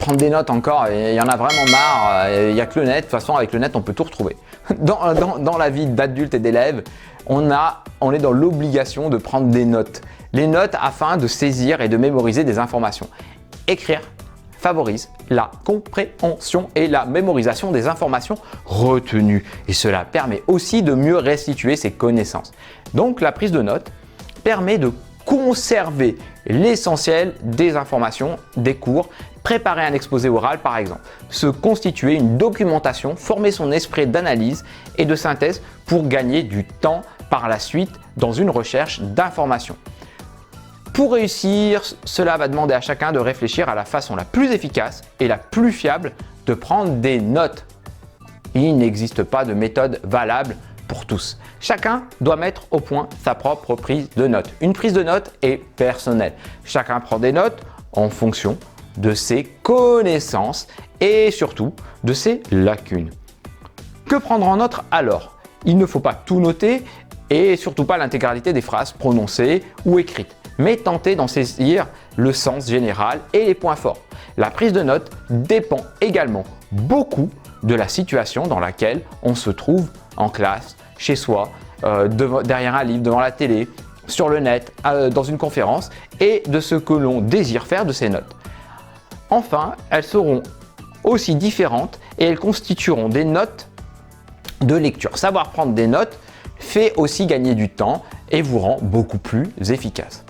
prendre des notes encore, il y en a vraiment marre, il n'y a que le net. De toute façon, avec le net, on peut tout retrouver. Dans la vie d'adulte et d'élève, on est dans l'obligation de prendre des notes. Les notes afin de saisir et de mémoriser des informations. Écrire favorise la compréhension et la mémorisation des informations retenues. Et cela permet aussi de mieux restituer ses connaissances. Donc, la prise de notes permet de conserver l'essentiel des informations des cours, préparer un exposé oral par exemple, se constituer une documentation, former son esprit d'analyse et de synthèse pour gagner du temps par la suite dans une recherche d'informations. Pour réussir, cela va demander à chacun de réfléchir à la façon la plus efficace et la plus fiable de prendre des notes. Il n'existe pas de méthode valable pour tous. Chacun doit mettre au point sa propre prise de notes. Une prise de notes est personnelle. Chacun prend des notes en fonction de ses connaissances et surtout de ses lacunes. Que prendre en note alors? Il ne faut pas tout noter et surtout pas l'intégralité des phrases prononcées ou écrites, mais tenter d'en saisir le sens général et les points forts. La prise de notes dépend également beaucoup de la situation dans laquelle on se trouve en classe, chez soi, derrière un livre, devant la télé, sur le net, dans une conférence et de ce que l'on désire faire de ces notes. Enfin, elles seront aussi différentes et elles constitueront des notes de lecture. Savoir prendre des notes fait aussi gagner du temps et vous rend beaucoup plus efficace.